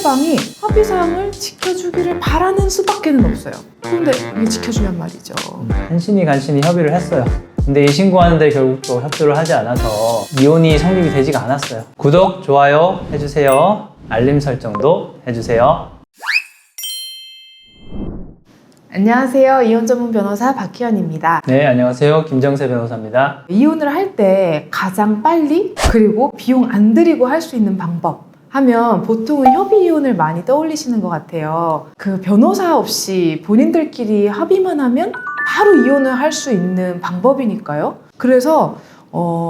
상대방이 합의사항을 지켜주기를 바라는 수밖에는 없어요. 근데 이게 지켜주냔 말이죠. 한신이 간신히 협의를 했어요. 근데 이 신고하는데 결국 또 협조를 하지 않아서 이혼이 성립이 되지가 않았어요. 구독, 좋아요 해주세요. 알림 설정도 해주세요. 안녕하세요. 이혼 전문 변호사 박희연입니다. 네, 안녕하세요. 김정세 변호사입니다. 이혼을 할 때 가장 빨리 그리고 비용 안 들이고 할 수 있는 방법 하면 보통은 협의 이혼을 많이 떠올리시는 것 같아요. 그 변호사 없이 본인들끼리 합의만 하면 바로 이혼을 할 수 있는 방법이니까요. 그래서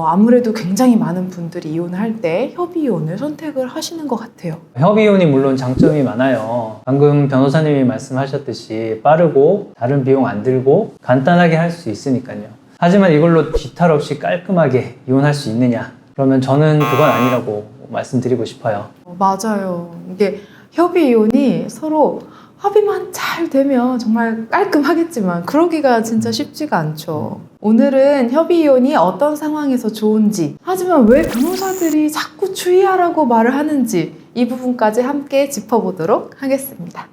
아무래도 굉장히 많은 분들이 이혼을 할 때 협의 이혼을 선택을 하시는 것 같아요. 협의 이혼이 물론 장점이 많아요. 방금 변호사님이 말씀하셨듯이 빠르고 다른 비용 안 들고 간단하게 할 수 있으니까요. 하지만 이걸로 뒤탈 없이 깔끔하게 이혼할 수 있느냐? 그러면 저는 그건 아니라고 말씀드리고 싶어요. 맞아요. 이게 협의 이혼이 서로 합의만 잘 되면 정말 깔끔하겠지만 그러기가 진짜 쉽지가 않죠. 오늘은 협의 이혼이 어떤 상황에서 좋은지, 하지만 왜 변호사들이 자꾸 주의하라고 말을 하는지 이 부분까지 함께 짚어보도록 하겠습니다.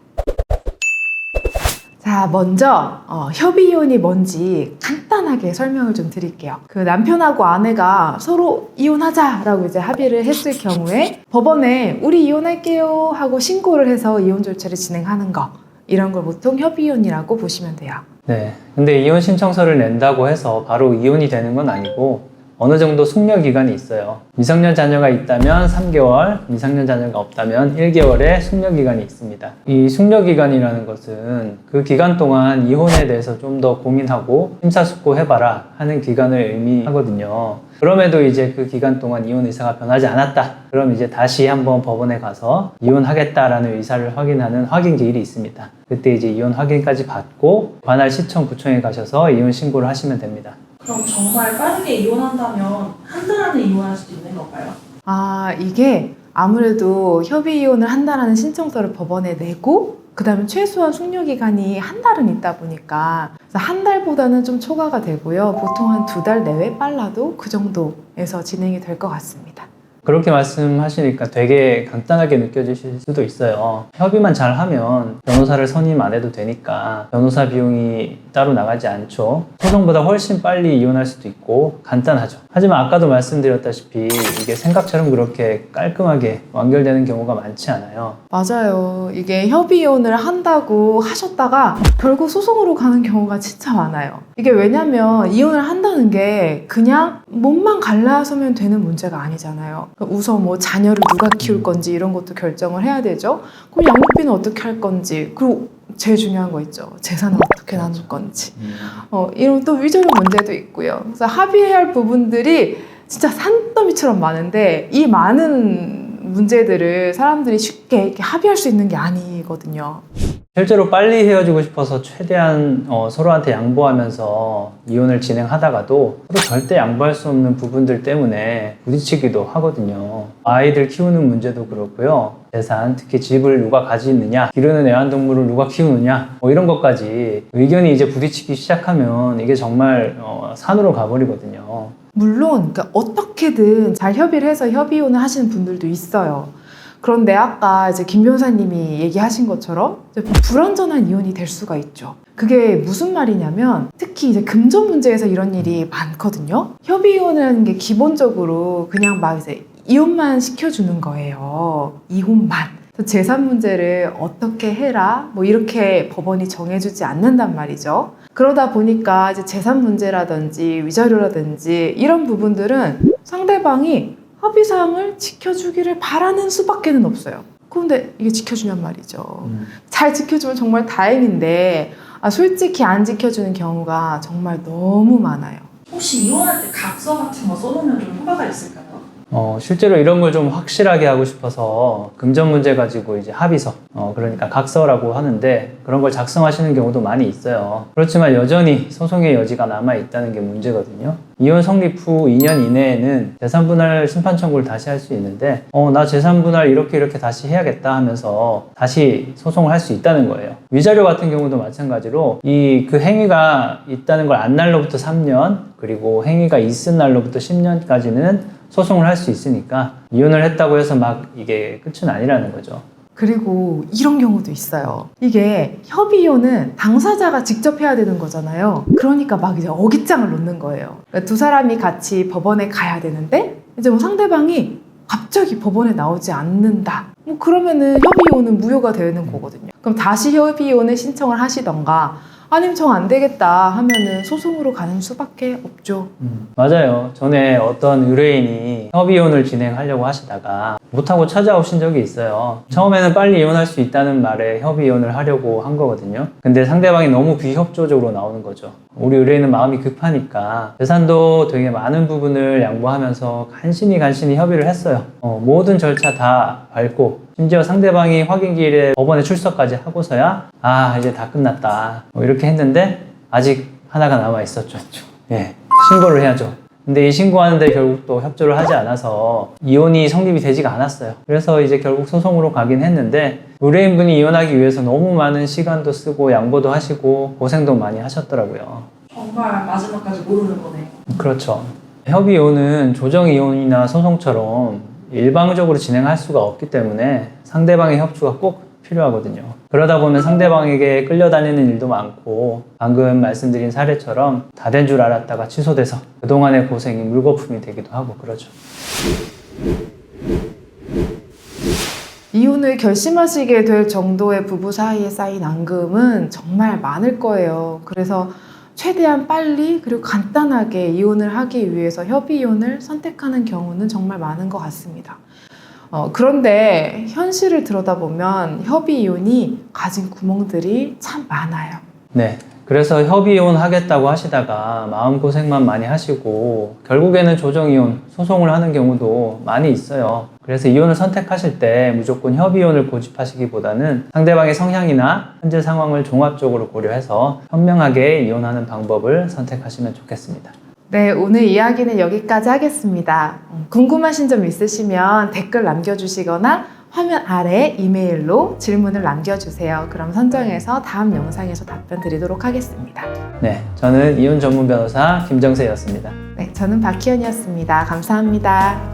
자, 먼저 협의 이혼이 뭔지 간단하게 설명을 좀 드릴게요. 그 남편하고 아내가 서로 이혼하자라고 이제 합의를 했을 경우에 법원에 우리 이혼할게요 하고 신고를 해서 이혼 절차를 진행하는 거, 이런 걸 보통 협의 이혼이라고 보시면 돼요. 네, 근데 이혼 신청서를 낸다고 해서 바로 이혼이 되는 건 아니고 어느 정도 숙려 기간이 있어요. 미성년 자녀가 있다면 3개월, 미성년 자녀가 없다면 1개월의 숙려 기간이 있습니다. 이 숙려 기간이라는 것은 그 기간 동안 이혼에 대해서 좀 더 고민하고 심사숙고해봐라 하는 기간을 의미하거든요. 그럼에도 이제 그 기간 동안 이혼 의사가 변하지 않았다. 그럼 이제 다시 한번 법원에 가서 이혼하겠다라는 의사를 확인하는 확인 기일이 있습니다. 그때 이제 이혼 확인까지 받고 관할 시청 구청에 가셔서 이혼 신고를 하시면 됩니다. 그럼 정말 빠르게 이혼한다면 한 달 안에 이혼할 수도 있는 건가요? 이게 아무래도 협의 이혼을 한다라는 신청서를 법원에 내고 그 다음에 최소한 숙려기간이 한 달은 있다 보니까 한 달보다는 좀 초과가 되고요. 보통 한 2달 내외 빨라도 그 정도에서 진행이 될 것 같습니다. 그렇게 말씀하시니까 되게 간단하게 느껴지실 수도 있어요. 협의만 잘 하면 변호사를 선임 안 해도 되니까 변호사 비용이 따로 나가지 않죠. 소송보다 훨씬 빨리 이혼할 수도 있고 간단하죠. 하지만 아까도 말씀드렸다시피 이게 생각처럼 그렇게 깔끔하게 완결되는 경우가 많지 않아요. 맞아요. 이게 협의 이혼을 한다고 하셨다가 결국 소송으로 가는 경우가 진짜 많아요. 이게 왜냐면 이혼을 한다는 게 그냥 몸만 갈라서면 되는 문제가 아니잖아요. 우선 뭐 자녀를 누가 키울 건지 이런 것도 결정을 해야 되죠. 그럼 양육비는 어떻게 할 건지, 그리고 제일 중요한 거 있죠. 재산은 어떻게 나눌 건지. 이런 또 위조료 문제도 있고요. 그래서 합의해야 할 부분들이 진짜 산더미처럼 많은데 이 많은 문제들을 사람들이 쉽게 이렇게 합의할 수 있는 게 아니거든요. 실제로 빨리 헤어지고 싶어서 최대한 서로한테 양보하면서 이혼을 진행하다가도 서로 절대 양보할 수 없는 부분들 때문에 부딪히기도 하거든요. 아이들 키우는 문제도 그렇고요. 재산, 특히 집을 누가 가지느냐, 기르는 애완동물을 누가 키우느냐, 이런 것까지 의견이 이제 부딪히기 시작하면 이게 정말 산으로 가버리거든요. 물론 그러니까 어떻게든 잘 협의를 해서 협의 이혼을 하시는 분들도 있어요. 그런데 아까 이제 김 변호사님이 얘기하신 것처럼 불완전한 이혼이 될 수가 있죠. 그게 무슨 말이냐면 특히 이제 금전 문제에서 이런 일이 많거든요. 협의 이혼이라는 게 기본적으로 그냥 막 이제 이혼만 시켜주는 거예요. 이혼만. 재산 문제를 어떻게 해라 뭐 이렇게 법원이 정해주지 않는단 말이죠. 그러다 보니까 이제 재산 문제라든지 위자료라든지 이런 부분들은 상대방이 합의사항을 지켜주기를 바라는 수밖에는 없어요. 그런데 이게 지켜주냔 말이죠. 잘 지켜주면 정말 다행인데 솔직히 안 지켜주는 경우가 정말 너무 많아요. 혹시 이혼할 때 각서 같은 거 써놓으면 좀 효과가 있을까요? 실제로 이런 걸 좀 확실하게 하고 싶어서 금전 문제 가지고 이제 합의서, 그러니까 각서라고 하는데 그런 걸 작성하시는 경우도 많이 있어요. 그렇지만 여전히 소송의 여지가 남아 있다는 게 문제거든요. 이혼 성립 후 2년 이내에는 재산분할 심판 청구를 다시 할 수 있는데 나 재산분할 이렇게 다시 해야겠다 하면서 다시 소송을 할 수 있다는 거예요. 위자료 같은 경우도 마찬가지로 그 행위가 있다는 걸 안 날로부터 3년, 그리고 행위가 있은 날로부터 10년까지는 소송을 할 수 있으니까 이혼을 했다고 해서 막 이게 끝은 아니라는 거죠. 그리고 이런 경우도 있어요. 이게 협의이혼은 당사자가 직접 해야 되는 거잖아요. 그러니까 막 이제 어깃장을 놓는 거예요. 그러니까 두 사람이 같이 법원에 가야 되는데 이제 뭐 상대방이 갑자기 법원에 나오지 않는다. 뭐 그러면은 협의이혼은 무효가 되는 거거든요. 그럼 다시 협의이혼을 신청을 하시던가 아니면 정 안 되겠다 하면은 소송으로 가는 수밖에 없죠. 맞아요. 전에 어떤 의뢰인이 협의이혼을 진행하려고 하시다가 못하고 찾아오신 적이 있어요. 처음에는 빨리 이혼할 수 있다는 말에 협의이혼을 하려고 한 거거든요. 근데 상대방이 너무 비협조적으로 나오는 거죠. 우리 의뢰인은 마음이 급하니까 재산도 되게 많은 부분을 양보하면서 간신히 협의를 했어요. 모든 절차 다 밟고 심지어 상대방이 확인기일에 법원에 출석까지 하고서야 이제 다 끝났다 이렇게 했는데 아직 하나가 남아 있었죠. 예, 신고를 해야죠. 근데 이 신고하는데 결국 또 협조를 하지 않아서 이혼이 성립이 되지가 않았어요. 그래서 이제 결국 소송으로 가긴 했는데 의뢰인분이 이혼하기 위해서 너무 많은 시간도 쓰고 양보도 하시고 고생도 많이 하셨더라고요. 정말 마지막까지 모르는 거네. 그렇죠. 협의이혼은 조정이혼이나 소송처럼 일방적으로 진행할 수가 없기 때문에 상대방의 협조가 꼭 필요하거든요. 그러다 보면 상대방에게 끌려다니는 일도 많고 방금 말씀드린 사례처럼 다 된 줄 알았다가 취소돼서 그동안의 고생이 물거품이 되기도 하고 그러죠. 이혼을 결심하시게 될 정도의 부부 사이에 쌓인 앙금은 정말 많을 거예요. 그래서 최대한 빨리 그리고 간단하게 이혼을 하기 위해서 협의이혼을 선택하는 경우는 정말 많은 것 같습니다. 그런데 현실을 들여다보면 협의이혼이 가진 구멍들이 참 많아요. 네. 그래서 협의이혼 하겠다고 하시다가 마음고생만 많이 하시고 결국에는 조정이혼, 소송을 하는 경우도 많이 있어요. 그래서 이혼을 선택하실 때 무조건 협의이혼을 고집하시기보다는 상대방의 성향이나 현재 상황을 종합적으로 고려해서 현명하게 이혼하는 방법을 선택하시면 좋겠습니다. 네, 오늘 이야기는 여기까지 하겠습니다. 궁금하신 점 있으시면 댓글 남겨주시거나 화면 아래 이메일로 질문을 남겨주세요. 그럼 선정해서 다음 영상에서 답변 드리도록 하겠습니다. 네, 저는 이혼 전문 변호사 김정세였습니다. 네, 저는 박희연이었습니다. 감사합니다.